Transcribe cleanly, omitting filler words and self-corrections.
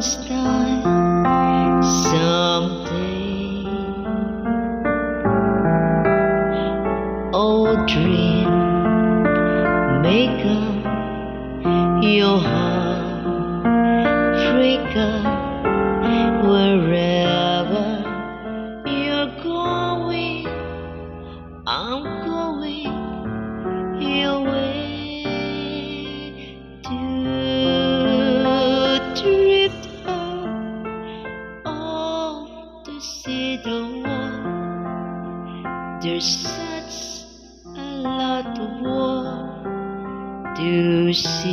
style someday. Oh, dream maker, your heart freaker, wherever you're going, I'm going your way. To drift out off to see the world. There's such a lot of world to see.